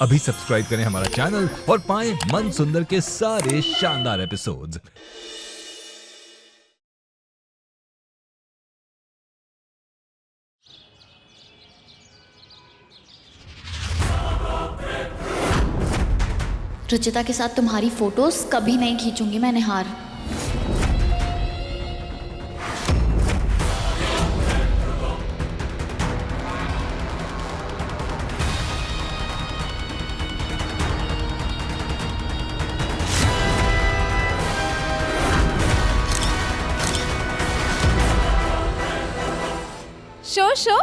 अभी सब्सक्राइब करें हमारा चैनल और पाएं मन सुंदर के सारे शानदार एपिसोड्स। रुचिता के साथ तुम्हारी फोटोज कभी नहीं खींचूंगी मैं निहार। शो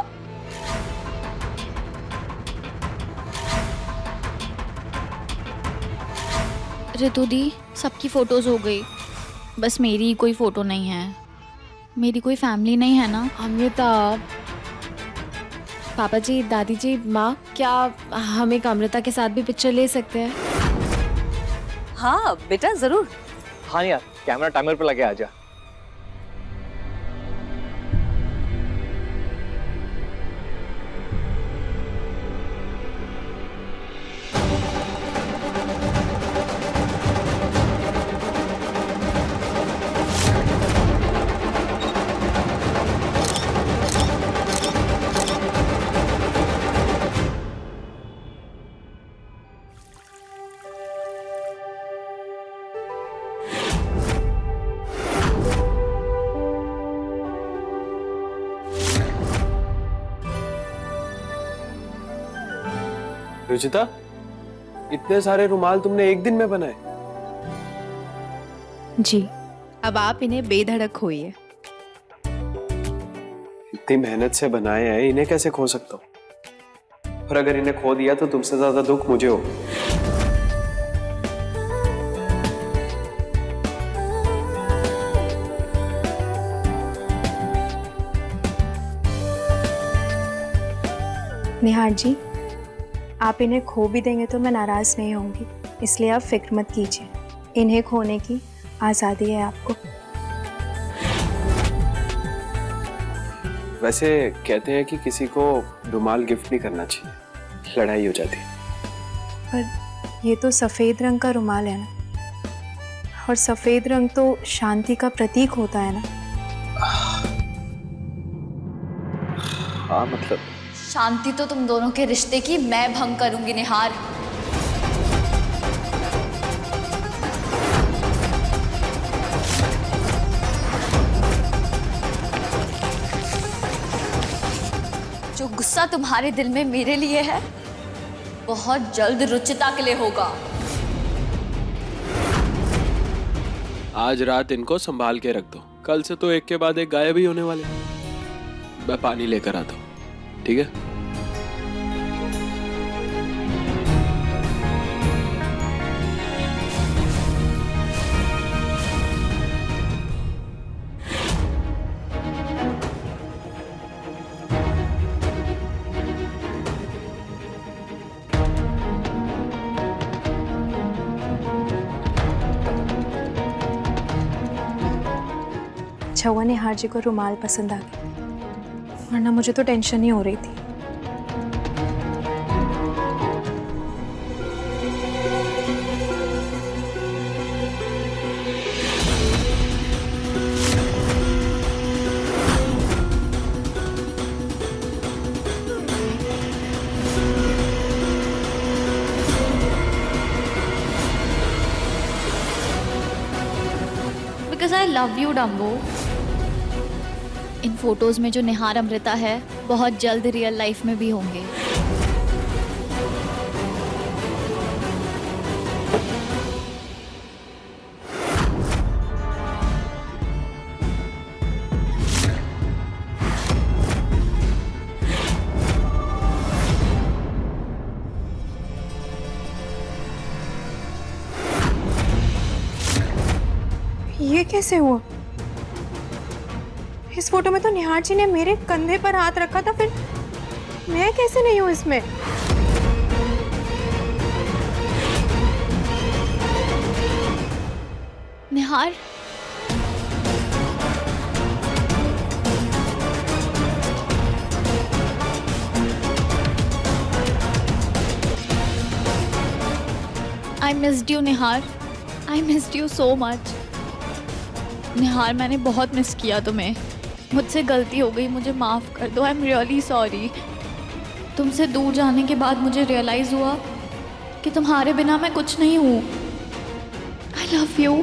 रितु दी, सबकी फोटोज हो गई, बस मेरी ही कोई फोटो नहीं है। मेरी कोई फैमिली नहीं है ना। अमृता, पापा जी, दादी जी, माँ, क्या हम एक अमृता के साथ भी पिक्चर ले सकते हैं? हाँ बेटा जरूर। हाँ यार, कैमरा टाइमर पे लगे आजा। रुचिता, इतने सारे रुमाल तुमने एक दिन में बनाए? जी। अब आप इन्हें बेधड़क खोइए। इतनी मेहनत से बनाए हैं, इन्हें कैसे खो सकता हूँ? और अगर इन्हें खो दिया तो तुमसे ज्यादा दुख मुझे हो। निहार जी, आप इन्हें खो भी देंगे तो मैं नाराज नहीं होंगी, इसलिए आप फिक्र मत कीजिए। इन्हें खोने की आज़ादी है आपको। वैसे कहते हैं कि किसी को रुमाल गिफ्ट नहीं करना चाहिए, लड़ाई हो जाती है। पर ये तो सफ़ेद रंग का रुमाल है ना, और सफ़ेद रंग तो शांति का प्रतीक होता है ना। हाँ मतलब शांति तो तुम दोनों के रिश्ते की मैं भंग करूंगी निहार। जो गुस्सा तुम्हारे दिल में मेरे लिए है, बहुत जल्द रुचिता के लिए होगा। आज रात इनको संभाल के रख दो, कल से तो एक के बाद एक गायब ही होने वाले। मैं पानी लेकर आता हूँ, ठीक है? अच्छा हुआ निहार जी को रुमाल पसंद आ गया, वरना मुझे तो टेंशन ही हो रही थी। Because I love you Dumbo. In photos में जो निहार अमृता है, बहुत जल्द रियल लाइफ में भी होंगे। ये कैसे हुआ? इस फोटो में तो निहार जी ने मेरे कंधे पर हाथ रखा था, फिर मैं कैसे नहीं हूँ इसमें? Nihar, I missed you Nihar, I missed you so much. Nihar मैंने बहुत मिस किया तुम्हें, मुझसे गलती हो गई, मुझे माफ़ कर दो। I am really sorry. तुमसे दूर जाने के बाद मुझे रियलाइज़ हुआ कि तुम्हारे बिना मैं कुछ नहीं हूँ। I love you.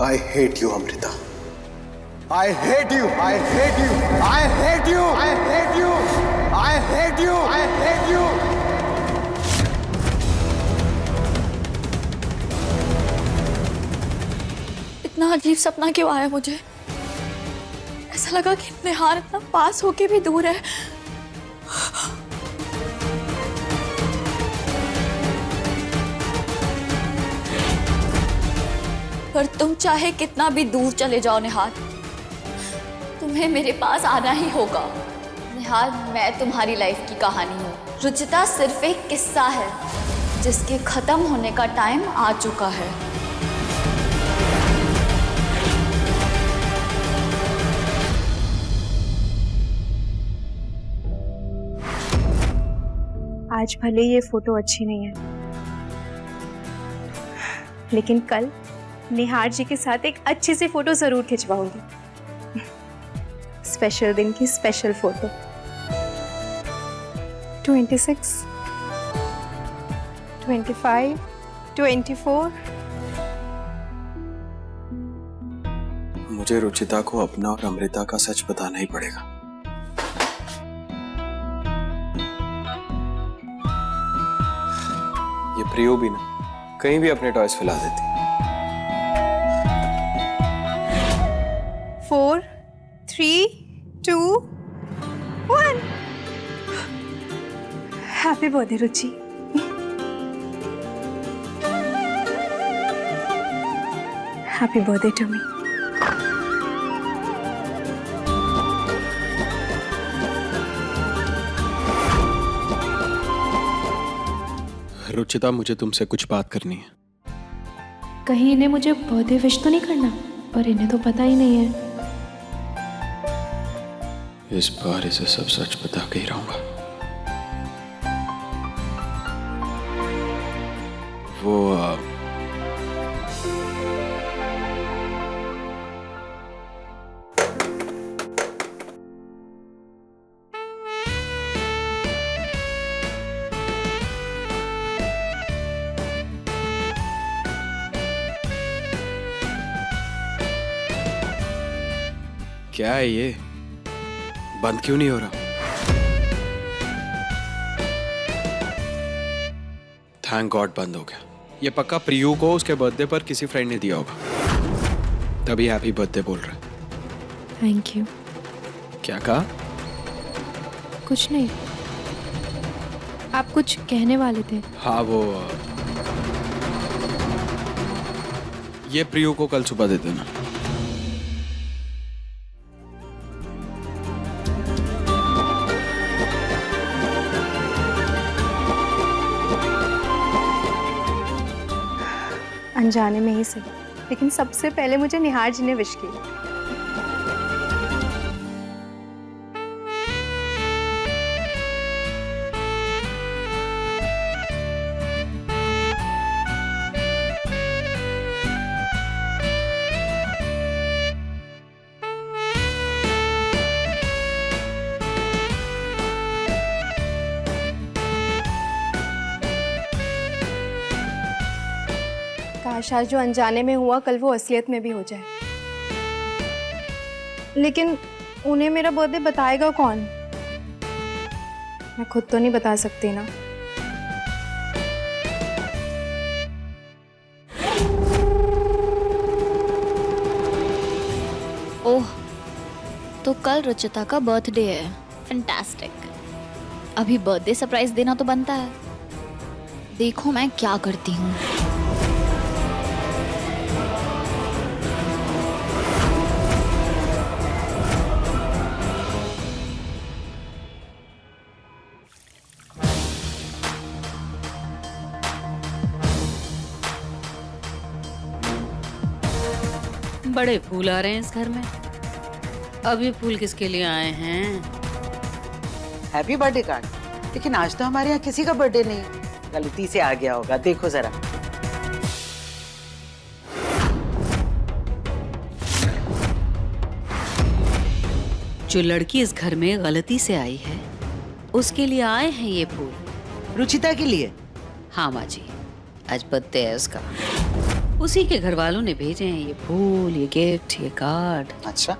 I hate you, Amrita. I hate you. I hate you. I hate you. I hate you. I hate you. I hate you. इतना अजीब सपना क्यों आया मुझे? ऐसा लगा कि निहार इतना पास होके भी दूर है। पर तुम चाहे कितना भी दूर चले जाओ निहार, तुम्हें मेरे पास आना ही होगा। निहार, मैं तुम्हारी लाइफ की कहानी हूँ। रुचिता सिर्फ एक किस्सा है जिसके खत्म होने का टाइम आ चुका है। आज भले ये फोटो अच्छी नहीं है, लेकिन कल निहार जी के साथ एक अच्छी सी फोटो जरूर खिंचवाऊंगी। स्पेशल दिन की स्पेशल फोटो। 26, 25, 24। मुझे रुचिता को अपना और अमृता का सच बताना ही पड़ेगा। ये प्रियो भी ना कहीं भी अपने टॉयज फैला देती। 4, 3, 2, 1। Happy birthday Ruchi. Happy birthday to me. Ruchita, मुझे तुमसे कुछ बात करनी है। कहीं इन्हें मुझे बर्थडे विश तो नहीं करना? पर इन्हें तो पता ही नहीं है। इस बार इसे सब सच बता के ही रहूंगा। वो क्या है ये? बंद क्यों नहीं हो रहा? थैंक गॉड बंद हो गया। ये पक्का प्रियू को उसके बर्थडे पर किसी फ्रेंड ने दिया होगा, तभी हैप्पी बर्थडे बोल रहा है। Thank you. क्या कहा? कुछ नहीं। आप कुछ कहने वाले थे। हाँ, वो ये प्रियू को कल सुबह दे देना। अनजाने में ही सही, लेकिन सबसे पहले मुझे निहार जी ने विश की। काश आज जो अनजाने में हुआ कल वो असलियत में भी हो जाए। लेकिन उन्हें मेरा बर्थडे बताएगा कौन? मैं खुद तो नहीं बता सकती ना। ओह, तो कल रुचिता का बर्थडे है। फैंटास्टिक। अभी बर्थडे सरप्राइज देना तो बनता है। देखो मैं क्या करती हूँ। बड़े फूल आ रहे हैं इस घर में। अब ये फूल किसके लिए आए हैं? Happy birthday card. लेकिन आज तो हमारे यहाँ किसी का बर्थडे नहीं है, गलती से आ गया होगा। देखो जरा। जो लड़की इस घर में गलती से आई है उसके लिए आए हैं ये फूल। रुचिता के लिए। हाँ माँ जी, आज बर्थडे है उसका। उसी के घर वालों ने भेजे हैं ये फूल, ये गिफ्ट, ये कार्ड। अच्छा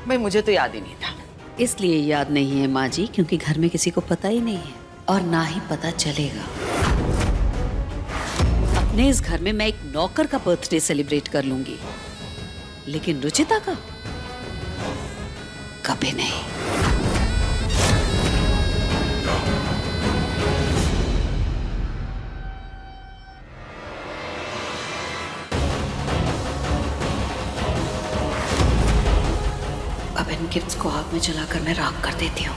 भाई, मुझे तो याद ही नहीं था। इसलिए याद नहीं है माँ जी क्योंकि घर में किसी को पता ही नहीं है और ना ही पता चलेगा। अपने इस घर में मैं एक नौकर का बर्थडे सेलिब्रेट कर लूंगी, लेकिन रुचिता का कभी नहीं। अब इन गिफ्ट्स को आग में जलाकर मैं राख कर देती हूँ।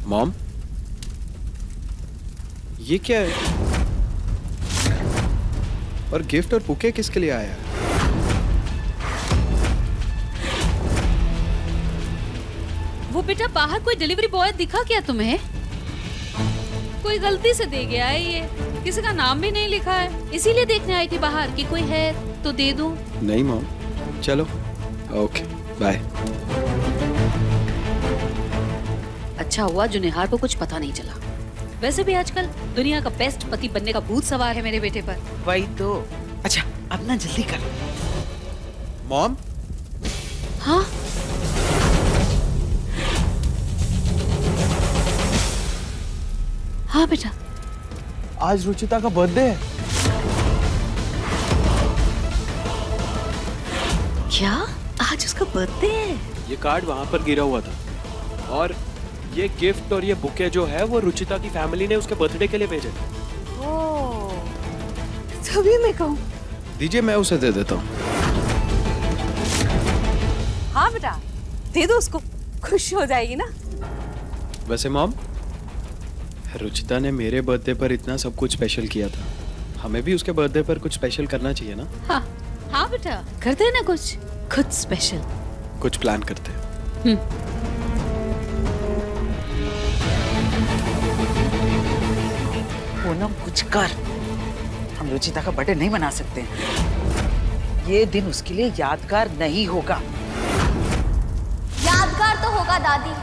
मॉम, ये क्या है? और गिफ्ट और बुके किसके लिए आया है? वो बेटा बाहर कोई डिलीवरी बॉय दिखा क्या तुम्हें? कोई गलती से दे गया है ये, किसी का नाम भी नहीं लिखा है, इसीलिए देखने आई थी बाहर कि कोई है तो दे दूं। नहीं मॉम, चलो ओके बाय। अच्छा हुआ जो निहार को कुछ पता नहीं चला। वैसे भी आजकल दुनिया का बेस्ट पति बनने का भूत सवार है मेरे बेटे पर। वही तो। अच्छा अब ना जल्दी कर। मॉम, हाँ हाँ बेटा, आज रुचिता का बर्थडे है। क्या आज उसका बर्थडे है? ये कार्ड वहां पर गिरा हुआ था और ये गिफ्ट और ये बुके जो है वो रुचिता की फैमिली ने उसके बर्थडे के लिए भेजे। तभी मैं कहूँ। दीजिए, मैं उसे दे देता हूँ। हाँ बेटा, दे दो उसको, खुश हो जाएगी ना। वैसे मॉम, रुचिता ने मेरे बर्थडे पर इतना सब कुछ स्पेशल किया था, हमें भी उसके बर्थडे पर कुछ स्पेशल करना चाहिए ना? हाँ हाँ बेटा, करते हैं ना कुछ खुद स्पेशल। कुछ प्लान करते हैं। पूनम कुछ कर, हम रुचिता का बर्थडे नहीं मना सकते हैं। ये दिन उसके लिए यादगार नहीं होगा। यादगार तो होगा दादी,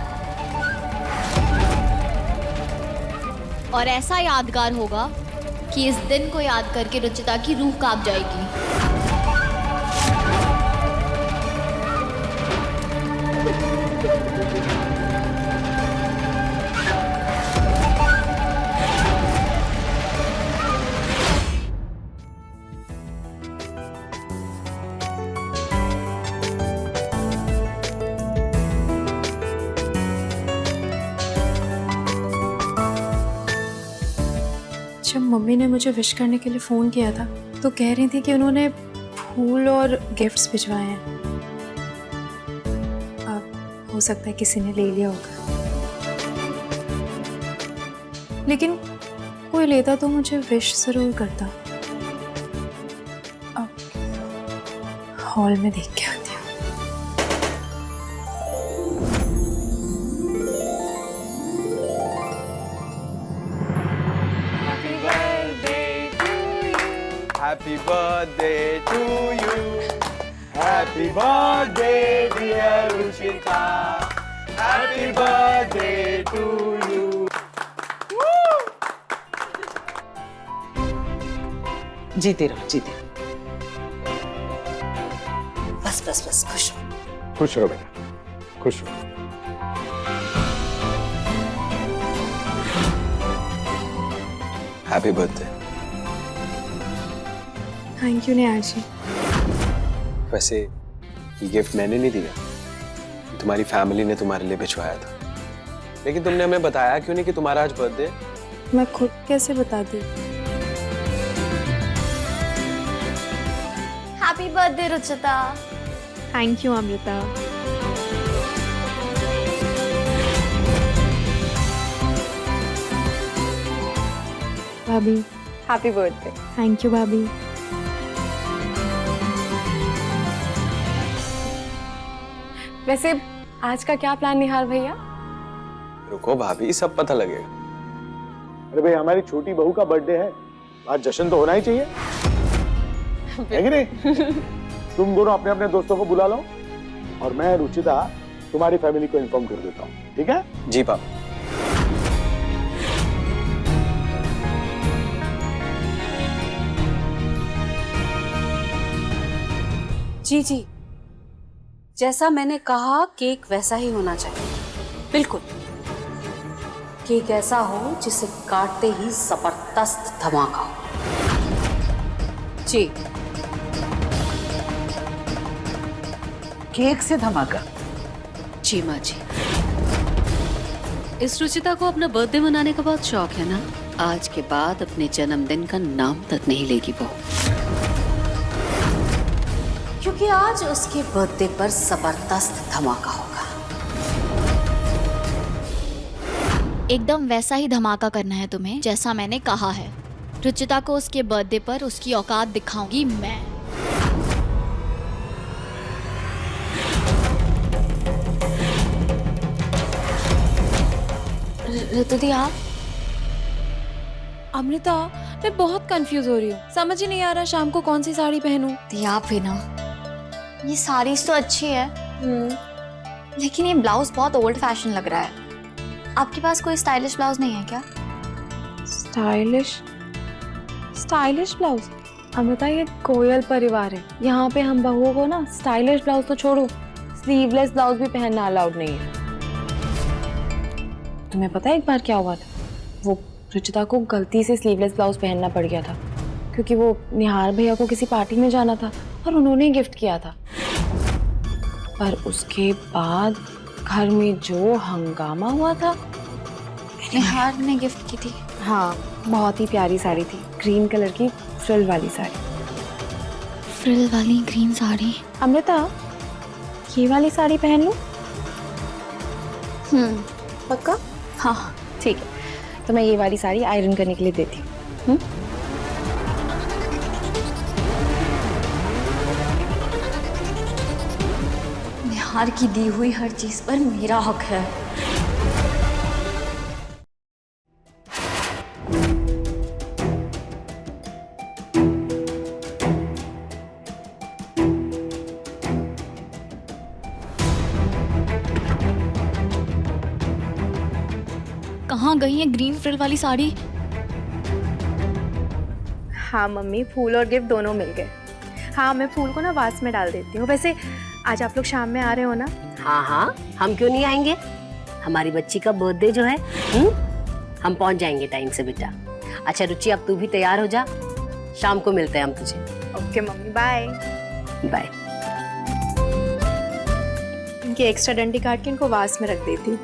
और ऐसा यादगार होगा कि इस दिन को याद करके रुचिता की रूह कांप जाएगी। जब मम्मी ने मुझे विश करने के लिए फ़ोन किया था तो कह रही थी कि उन्होंने फूल और गिफ्ट्स भिजवाए हैं। अब हो सकता है किसी ने ले लिया होगा, लेकिन कोई लेता तो मुझे विश ज़रूर करता। अब हॉल में देख के आती हूँ। Happy birthday to you. Happy birthday dear Ruchita. Happy birthday to you. जीते रहो, जीते रहो। बस बस बस, खुश हो। खुश रहो बेटा, खुश रहो। Happy birthday. थैंक यू निहार जी। वैसे ये गिफ्ट मैंने नहीं दिया, तुम्हारी फैमिली ने तुम्हारे लिए भिजवाया था। लेकिन तुमने हमें बताया क्यों नहीं कि तुम्हारा आज बर्थडे है? मैं खुद कैसे बताती? Birthday Ruchita. Thank you Amrita. भाभी हैप्पी बर्थडे। थैंक यू भाभी। वैसे आज का क्या प्लान निहार भैया? रुको भाभी, सब पता लगेगा। अरे भाई, हमारी छोटी बहू का बर्थडे है, आज जश्न तो होना ही चाहिए, है कि नहीं? तुम दोनों अपने अपने दोस्तों को बुला लो और मैं रुचिता तुम्हारी फैमिली को इन्फॉर्म कर देता हूँ, ठीक है? जी पापा। जी जी, जैसा मैंने कहा केक वैसा ही होना चाहिए, बिल्कुल। केक ऐसा हो जिसे काटते ही जबरदस्त धमाका हो। जी। केक से धमाका? जी माँ जी। इस रुचिता को अपना बर्थडे मनाने का बहुत शौक है ना। आज के बाद अपने जन्मदिन का नाम तक नहीं लेगी वो, क्योंकि आज उसके बर्थडे पर जबरदस्त धमाका होगा। एकदम वैसा ही धमाका करना है तुम्हें जैसा मैंने कहा है। रुचिता को उसके बर्थडे पर उसकी औकात दिखाऊंगी मैं। ऋतु दी आप? अमृता, मैं बहुत कंफ्यूज हो रही हूँ, समझ ही नहीं आ रहा शाम को कौन सी साड़ी पहनूं। दी आप भी ना, ये साड़ीज तो अच्छी है लेकिन ये ब्लाउज बहुत ओल्ड फैशन लग रहा है। आपके पास कोई स्टाइलिश ब्लाउज नहीं है क्या? Stylish blouse? अमृता, ये कोयल परिवार है, यहाँ पे हम बहुओं को ना स्टाइलिश ब्लाउज तो छोड़ो, स्लीवलेस ब्लाउज भी पहनना अलाउड नहीं है। तुम्हें पता है एक बार क्या हुआ था? वो रुचिता को गलती से स्लीवलेस ब्लाउज पहनना पड़ गया था क्योंकि वो निहार भैया को किसी पार्टी में जाना था और उन्होंने गिफ्ट किया था। पर उसके बाद घर में जो हंगामा हुआ था। निहार ने गिफ्ट की थी? हाँ, बहुत ही प्यारी साड़ी थी, ग्रीन कलर की फ्रिल वाली साड़ी। फ्रिल वाली ग्रीन साड़ी? अमृता, ये वाली साड़ी पहन लूं? पक्का? हाँ ठीक है, तो मैं ये वाली साड़ी आयरन करने के लिए देती हूँ। निहार की दी हुई हर चीज पर मेरा हक है। कहाँ गई है ग्रीन फ्रिल वाली साड़ी? हाँ मम्मी, फूल और गिफ्ट दोनों मिल गए। हाँ, मैं फूल को ना वास में डाल देती हूँ। वैसे आज आप लोग शाम में आ रहे हो ना? हाँ हाँ, हम क्यों नहीं आएंगे? हमारी बच्ची का बर्थडे जो है, हम पहुंच जाएंगे टाइम से बेटा। अच्छा रुचि, अब तू भी तैयार हो जा, शाम को मिलते हैं हम तुझे। Okay mummy, bye bye. इनके एक्स्ट्रा डंडी काट के इनको वास में रख देती हूँ।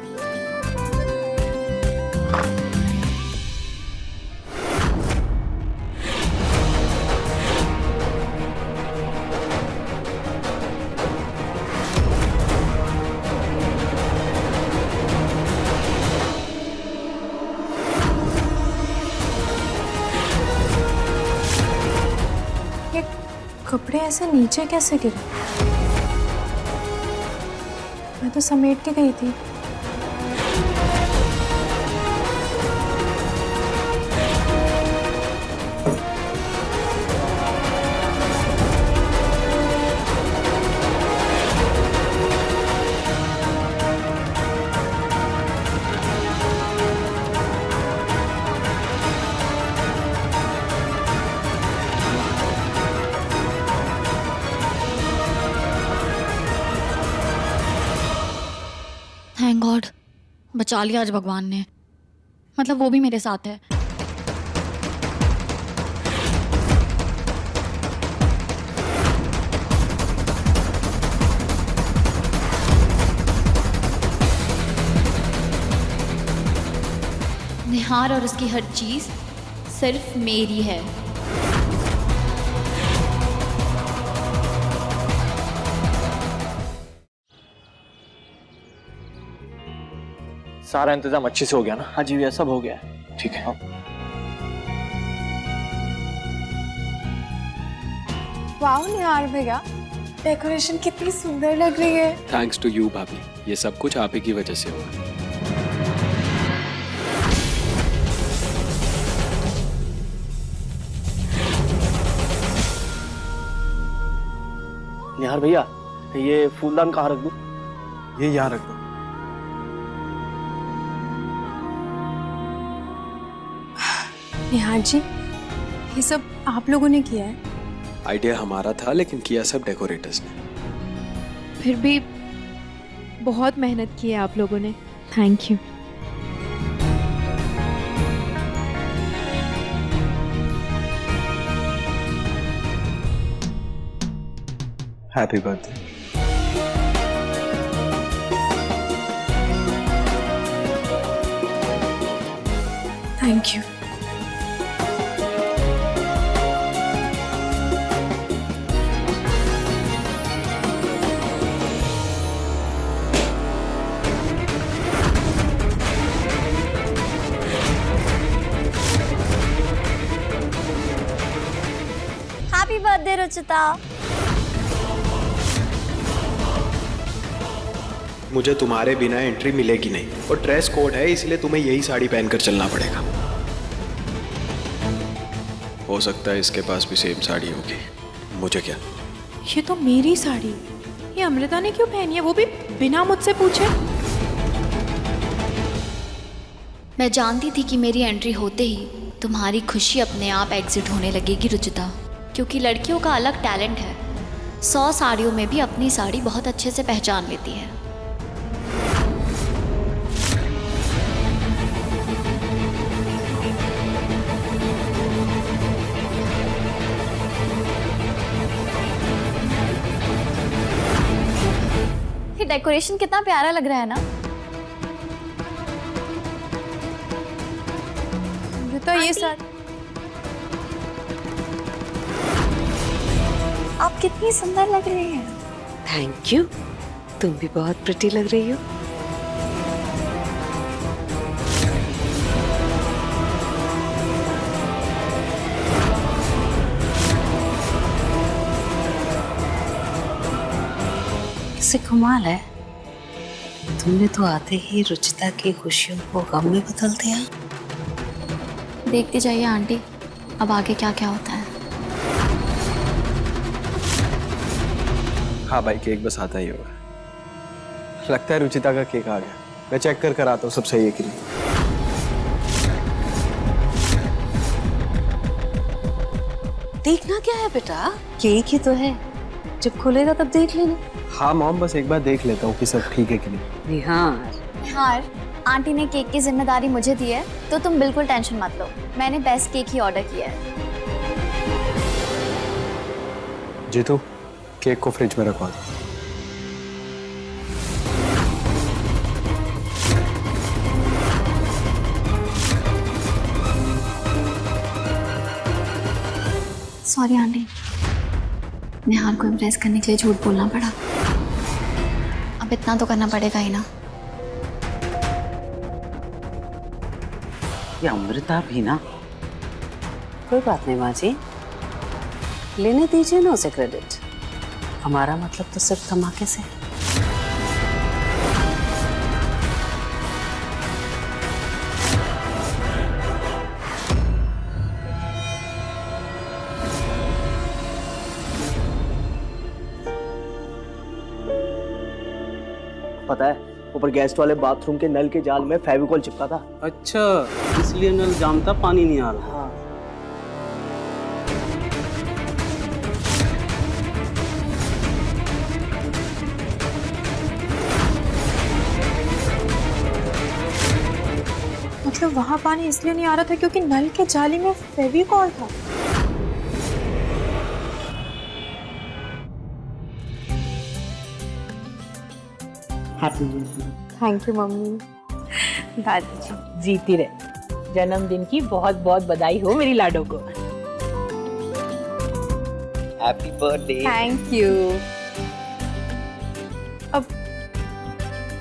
कपड़े ऐसे नीचे कैसे गिरे? मैं तो समेट के गई थी। थैंक गॉड, बचा लिया आज भगवान ने। मतलब वो भी मेरे साथ है। निहार और उसकी हर चीज सिर्फ मेरी है। सारा इंतजाम अच्छे से हो गया ना? हाँ जी भैया, सब हो गया है। ठीक है। वाह निहार भैया, डेकोरेशन कितनी सुंदर लग रही है। थैंक्स टू यू भाभी, ये सब कुछ आप ही की वजह से हुआ। निहार भैया, ये फूलदान कहाँ रख दूं? ये यहाँ रख दो। निहार जी, ये सब आप लोगों ने किया है? आइडिया हमारा था लेकिन किया सब डेकोरेटर्स ने। फिर भी बहुत मेहनत की है आप लोगों ने, thank you. Happy birthday. Thank you. Happy birthday Ruchita. मुझे तुम्हारे बिना एंट्री मिलेगी नहीं, और ड्रेस कोड है इसलिए तुम्हें यही साड़ी पहनकर चलना पड़ेगा। हो सकता है इसके पास भी सेम साड़ी होगी, मुझे क्या। ये तो मेरी साड़ी, ये अमृता ने क्यों पहनी है, वो भी बिना मुझसे पूछे? मैं जानती थी कि मेरी एंट्री होते ही तुम्हारी खुशी अपने आप एग्जिट होने लगेगी रुचिता, क्योंकि लड़कियों का अलग टैलेंट है। 100 साड़ियों में भी अपनी साड़ी बहुत अच्छे से पहचान लेती है। ये डेकोरेशन कितना प्यारा लग रहा है ना। अमृता, ये साड़ी आप कितनी सुंदर लग रही हैं। थैंक यू, तुम भी बहुत प्रिटी लग रही हो। किसे कमाल है, तुमने तो आते ही रुचिता की खुशियों को गम में बदल दिया। देखते जाइए आंटी, अब आगे क्या क्या होता है। हाँ भाई, केक बस आता ही होगा। लगता है रुचिता का केक आ गया। मैं चेक कर आता हूँ सब सही है कि नहीं। देखना क्या है बेटा, केक ही तो है, जब खुलेगा तब देख लेना। हाँ मॉम, बस एक बार देख लेता हूँ कि सब ठीक है कि नहीं। निहार, आंटी ने केक की जिम्मेदारी मुझे दी है, तो तुम बिल्कुल टेंशन मत लो। मैंने बेस्ट केक ही ऑर्डर किया है। जीतू, केक को फ्रिज में रखवा दो। सॉरी आंटी, निहार को इम्प्रेस करने के लिए झूठ बोलना पड़ा। अब इतना तो करना पड़ेगा ही ना। ये अमृता भी ना। कोई बात नहीं माँ जी, लेने दीजिए ना उसे क्रेडिट। हमारा मतलब तो सिर्फ धमाके से। पता है, ऊपर गेस्ट वाले बाथरूम के नल के जाल में फेविकॉल चिपका था। अच्छा, इसलिए नल जाम था, पानी नहीं आ रहा। मतलब वहाँ पानी इसलिए नहीं आ रहा था क्योंकि नल के जाली में फेविकॉल था। Thank you mummy. दादी जी जीती रहे। जन्मदिन की बहुत बहुत बधाई हो मेरी लाडो को। Happy birthday. Thank you. अब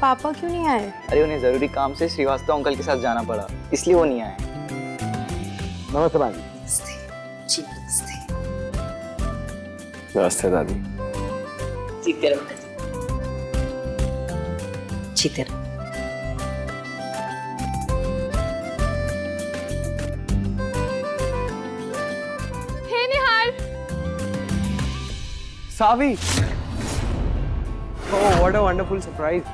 पापा क्यों नहीं आए? अरे उन्हें जरूरी काम से श्रीवास्तव अंकल के साथ जाना पड़ा, इसलिए वो नहीं आए। नमस्ते भाभी। जी नमस्ते। नमस्ते दादी। जीते रहो जीते रहो। हे निहार, सावी। Oh, what a wonderful surprise.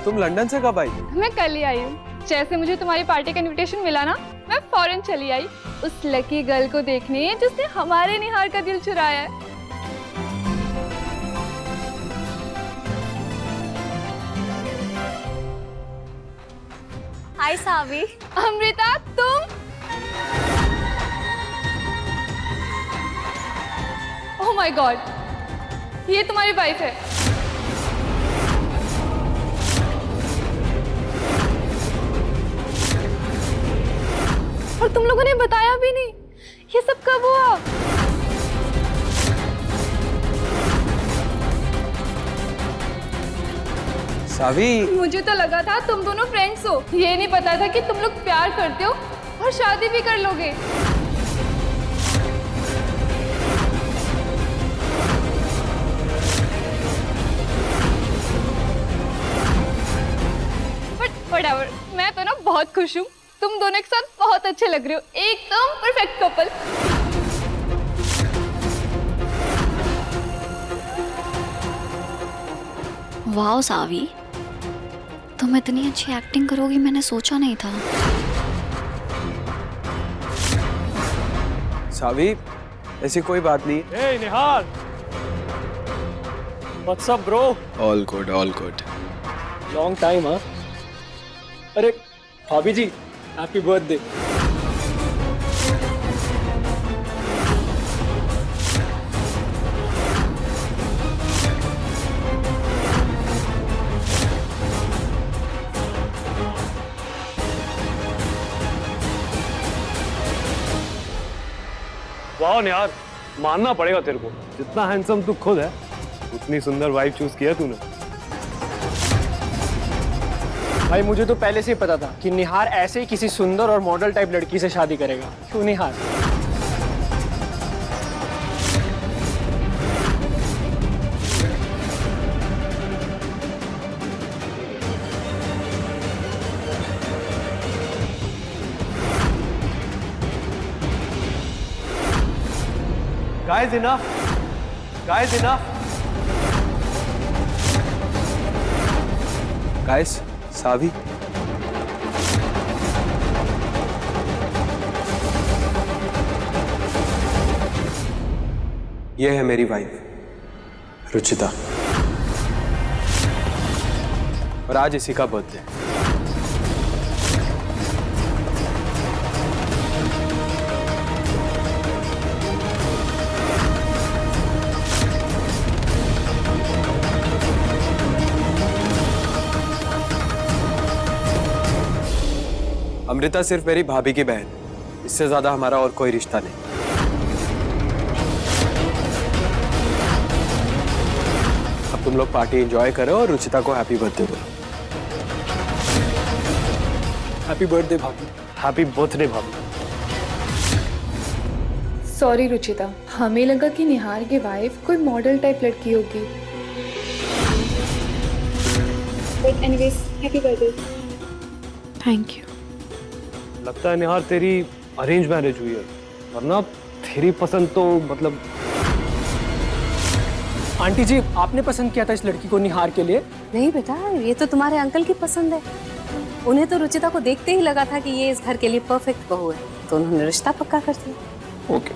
तुम लंदन से कब आई? मैं कल ही आई हूँ। जैसे मुझे तुम्हारी पार्टी का इनविटेशन मिला ना, मैं फौरन चली आई उस लकी गर्ल को देखने जिसने हमारे निहार का दिल चुराया है। हाय सावी। अमृता, तुम? ओह माय गॉड, ये तुम्हारी वाइफ है। और तुम लोगों ने बताया भी नहीं। ये सब कब हुआ? सावी। मुझे तो लगा था तुम दोनों फ्रेंड्स हो। ये नहीं पता था कि तुम लोग प्यार करते हो और शादी भी कर लोगे। Whatever, मैं तो ना बहुत खुश हूँ। तुम दोनों एक साथ बहुत अच्छे लग रहे हो, एकदम परफेक्ट कपल। वाओ सावी, तुम इतनी अच्छी एक्टिंग करोगी मैंने सोचा नहीं था। सावी, ऐसी कोई बात नहीं। Hey निहार, what's up bro? All good, all good. Long time हाँ? अरे भाभी जी, हैप्पी बर्थडे। वाह यार, मानना पड़ेगा तेरे को, जितना हैंडसम तू खुद है उतनी सुंदर वाइफ चूज किया तूने। भाई मुझे तो पहले से ही पता था कि निहार ऐसे ही किसी सुंदर और मॉडल टाइप लड़की से शादी करेगा। क्यों निहार? Guys, enough. Guys, enough. Guys, सावी। ये है मेरी वाइफ रुचिता, और आज इसी का बर्थडे। अमृता सिर्फ मेरी भाभी की बहन, इससे ज्यादा हमारा और कोई रिश्ता नहीं। अब तुम लोग पार्टी एंजॉय करो और रुचिता को हैप्पी बर्थडे बोलो। हैप्पी बर्थडे भाभी। हैप्पी बर्थडे भाभी। सॉरी रुचिता, हमें लगा कि निहार की वाइफ कोई मॉडल टाइप लड़की होगी। But anyways, happy birthday. Thank you. लगता है निहार तेरी अरेंज मैरिज हुई है, वरना तेरी पसंद तो मतलब। आंटी जी, आपने पसंद किया था इस लड़की को निहार के लिए? नहीं बेटा, ये तो तुम्हारे अंकल की पसंद है। उन्हें तो रुचिता को देखते ही लगा था कि ये इस घर के लिए परफेक्ट बहू है, तो उन्होंने रिश्ता पक्का कर दिया। ओके,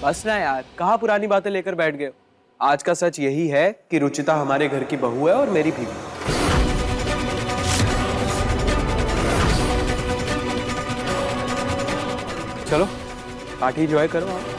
बस ना यार, कहाँ पुरानी बातें लेकर बैठ गए। आज का सच यही है कि रुचिता हमारे घर की बहू है और मेरी बीवी। चलो पार्टी एंजॉय करो आप।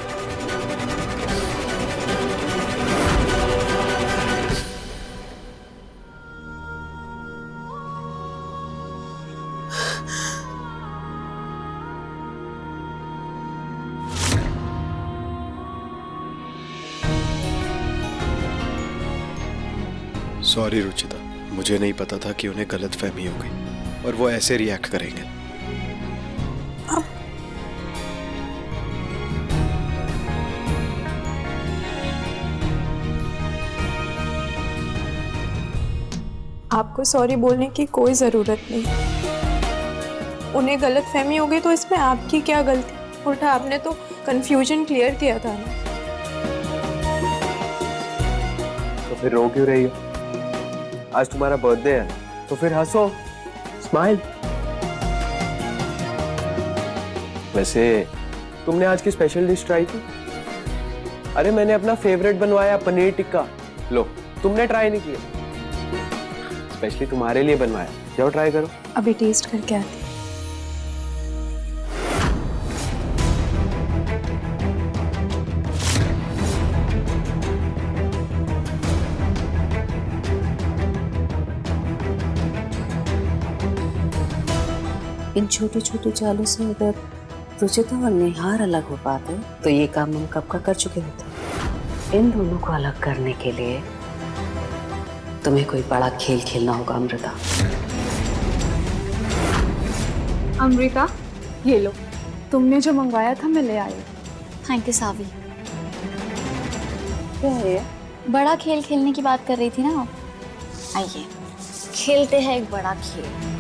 सॉरी रुचिता, मुझे नहीं पता था कि उन्हें गलतफहमी हो गई और वो ऐसे रिएक्ट करेंगे। आपको सॉरी बोलने की कोई ज़रूरत नहीं। उन्हें गलतफहमी हो गई तो इसमें आपकी क्या गलती? उल्टा आपने तो कंफ्यूजन क्लियर किया था ना। तो फिर रो क्यों रही हो? आज तुम्हारा बर्थडे है तो फिर हंसो, स्माइल। वैसे तुमने आज की स्पेशल डिश ट्राई की? अरे मैंने अपना फेवरेट बनवाया, पनीर टिक्का। लो, तुमने ट्राई नहीं किया, स्पेशली तुम्हारे लिए बनवाया। जाओ ट्राई करो। अभी टेस्ट करके आती। इन छोटे छोटे चालों से अगर रुचिता और निहार अलग हो पाते तो ये काम हम कब का कर चुके होते। इन दोनों को अलग करने के लिए तुम्हें कोई बड़ा खेल खेलना होगा अमृता। अमृता, ये लो, तुमने जो मंगवाया था मैं ले आई। थैंक यू सावी। क्या है? बड़ा खेल खेलने की बात कर रही थी ना आप। आइए खेलते हैं एक बड़ा खेल।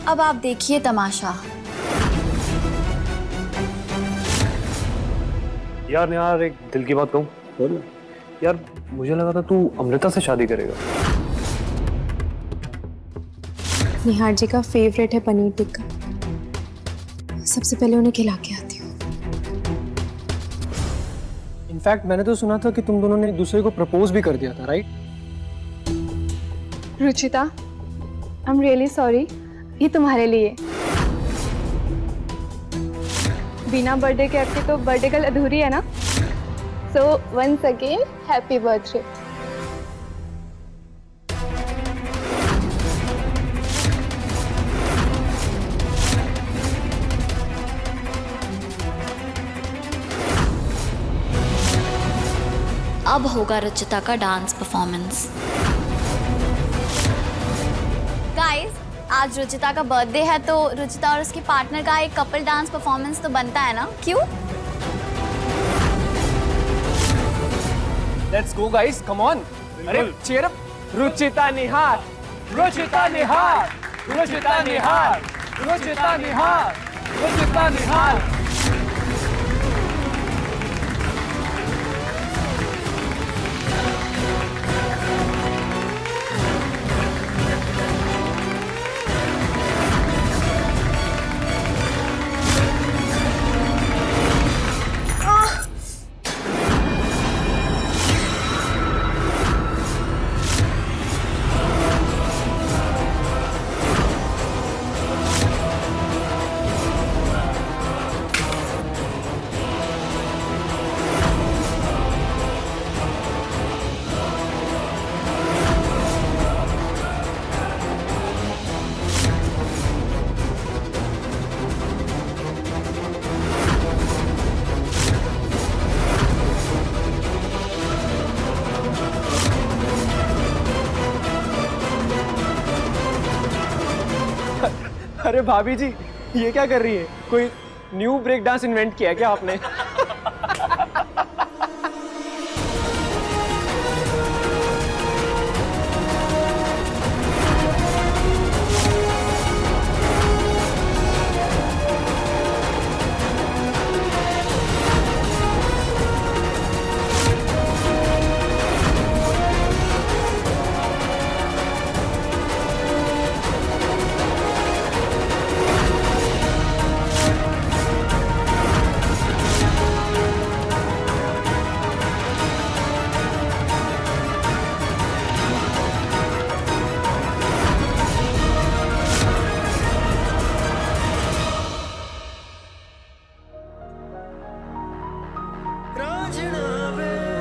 अब आप देखिए तमाशा। यार निहार, एक दिल की बात कहूँ? बोल। यार मुझे लगा था तू अमृता से शादी करेगा। निहार जी का फेवरेट है पनीर टिक्का। सबसे पहले उन्हें खिला के आती हूँ। इनफैक्ट मैंने तो सुना था कि तुम दोनों ने एक दूसरे को प्रपोज भी कर दिया था, right? Ruchita, I am really sorry. ये तुम्हारे लिए। बिना बर्थडे के आपकी तो बर्थडे कल अधूरी है ना। So once again happy birthday. अब होगा रुचिता का डांस परफॉर्मेंस। गाइस, आज रुचिता का बर्थडे है तो रुचिता और उसके पार्टनर का एक कपल डांस परफॉर्मेंस तो बनता है ना, क्यों? Let's go guys, come on. अरे चीयर अप। रुचिता निहार, रुचिता निहार, रुचिता निहार, रुचिता निहार, रुचिता निहार। अरे भाभी जी, ये क्या कर रही है? कोई न्यू ब्रेक डांस इन्वेंट किया क्या आपने? रांझना वे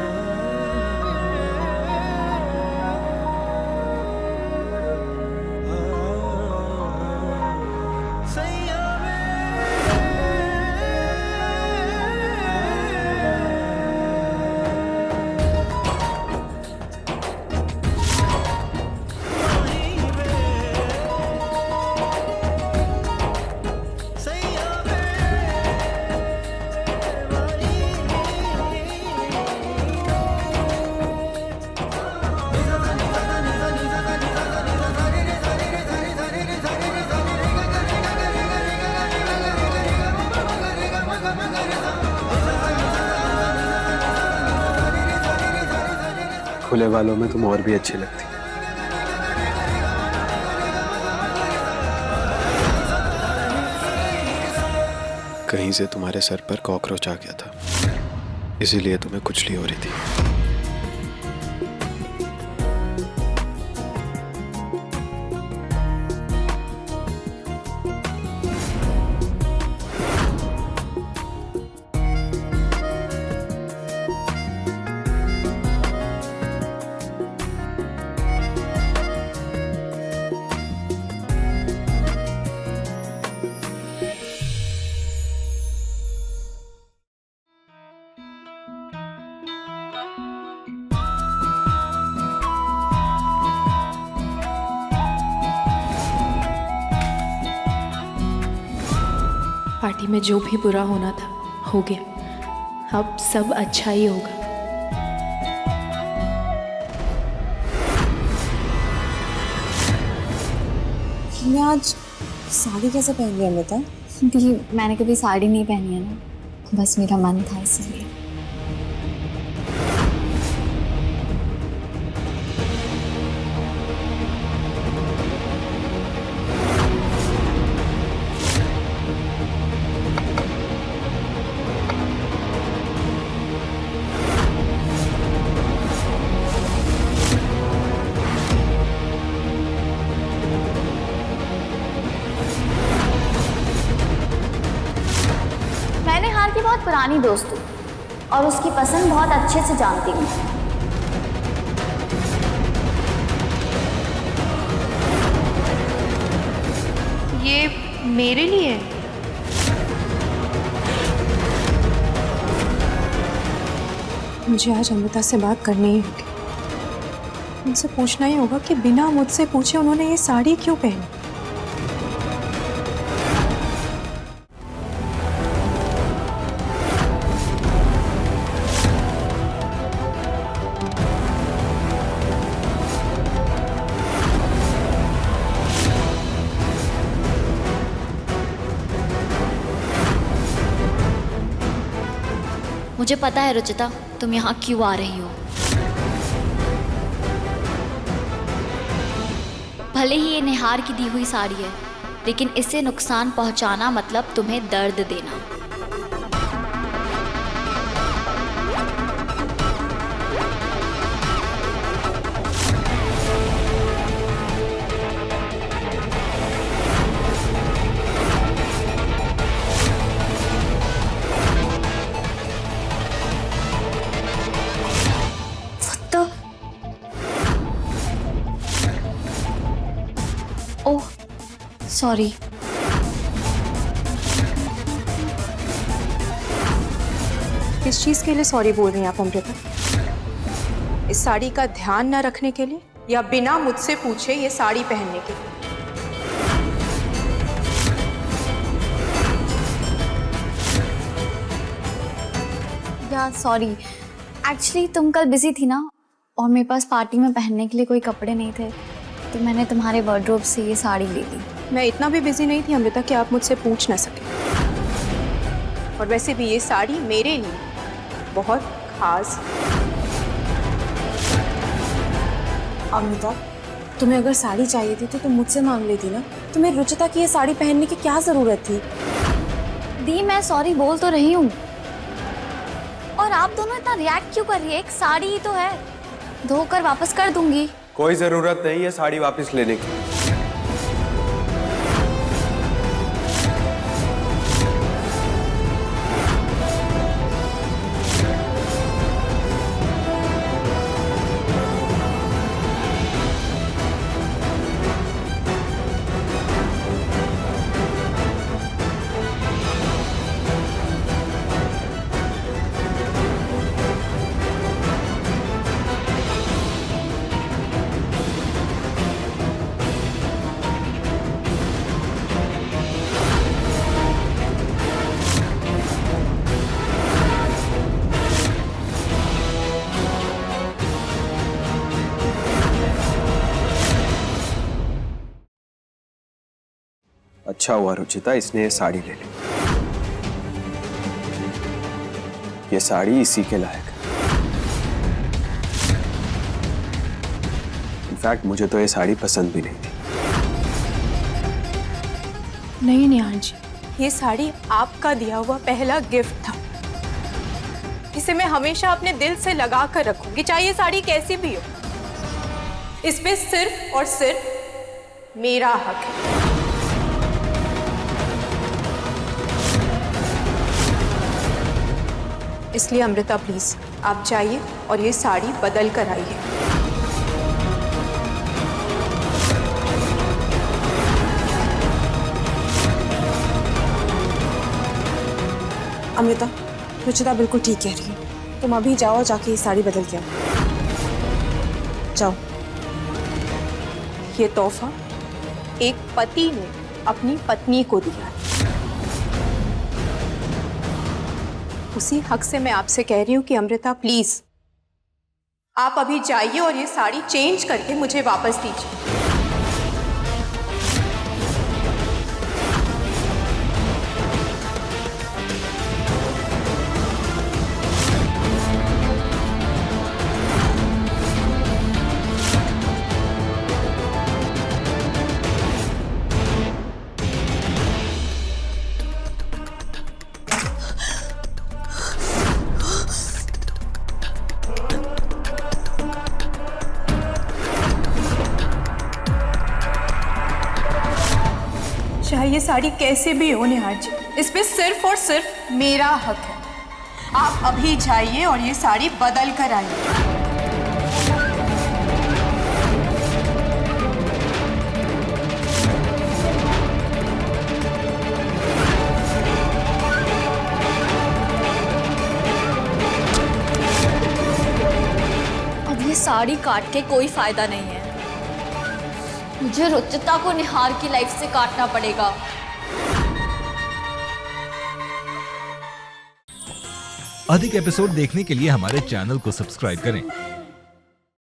फूले वालों में तुम और भी अच्छी लगती। कहीं से तुम्हारे सर पर कॉकरोच आ गया था, इसीलिए तुम्हें खुजली हो रही थी। पार्टी में जो भी बुरा होना था हो गया, अब सब अच्छा ही होगा। तुमने आज साड़ी कैसे पहन ली अमृता? दी मैंने कभी साड़ी नहीं पहनी है ना, बस मेरा मन था इसलिए। मैंने हार की बहुत पुरानी दोस्त हूँ और उसकी पसंद बहुत अच्छे से जानती हूँ। ये मेरे लिए है? मुझे आज अमृता से बात करनी ही होगी। उनसे पूछना ही होगा कि बिना मुझसे पूछे उन्होंने ये साड़ी क्यों पहनी। मुझे पता है रुचिता, तुम यहाँ क्यों आ रही हो। भले ही ये निहार की दी हुई साड़ी है, लेकिन इससे नुकसान पहुंचाना मतलब तुम्हें दर्द देना। Oh sorry. किस चीज़ के लिए सॉरी बोल रही हैं आप अमृता? इस साड़ी का ध्यान न रखने के लिए या बिना मुझसे पूछे ये साड़ी पहनने के लिए? या सॉरी, एक्चुअली तुम कल बिजी थी ना और मेरे पास पार्टी में पहनने के लिए कोई कपड़े नहीं थे, तो मैंने तुम्हारे वार्डरोब से ये साड़ी ले ली। मैं इतना भी बिजी नहीं थी अमृता कि आप मुझसे पूछ ना सके। और वैसे भी ये साड़ी मेरे लिए बहुत खास। अमृता, तुम्हें अगर साड़ी चाहिए थी तो तुम मुझसे मांग लेती ना। तुम्हें रुचिता की ये साड़ी पहनने की क्या जरूरत थी? दी मैं सॉरी बोल तो रही हूँ, और आप दोनों इतना रिएक्ट क्यों कर रही है? एक साड़ी ही तो है, धोकर वापस कर दूंगी। कोई जरूरत नहीं है साड़ी वापस लेने की। अच्छा हुआ रुचिता इसने ये साड़ी ले ली। ये साड़ी इसी के लायक है। इनफैक्ट मुझे तो ये साड़ी पसंद भी नहीं थी। नहीं निहार जी, ये साड़ी आपका दिया हुआ पहला गिफ्ट था। इसे मैं हमेशा अपने दिल से लगा कर रखूंगी, चाहे ये साड़ी कैसी भी हो। इसमें सिर्फ और सिर्फ मेरा हक है। इसलिए अमृता प्लीज आप जाइए और ये साड़ी बदल कर आइए। अमृता, रुचिता बिल्कुल ठीक कह रही है। तुम अभी जाओ, जाके ये साड़ी बदल के आओ। जाओ। ये तोहफा एक पति ने अपनी पत्नी को दिया है। उसी हक से मैं आपसे कह रही हूँ कि अमृता प्लीज आप अभी जाइए और ये साड़ी चेंज करके मुझे वापस दीजिए। चाहे ये साड़ी कैसे भी हो निहार जी, इस पे सिर्फ और सिर्फ मेरा हक है। आप अभी जाइए और ये साड़ी बदल कर आइए। अब ये साड़ी काट के कोई फायदा नहीं है। मुझे रुचिता को निहार की लाइफ से काटना पड़ेगा। अधिक एपिसोड देखने के लिए हमारे चैनल को सब्सक्राइब करें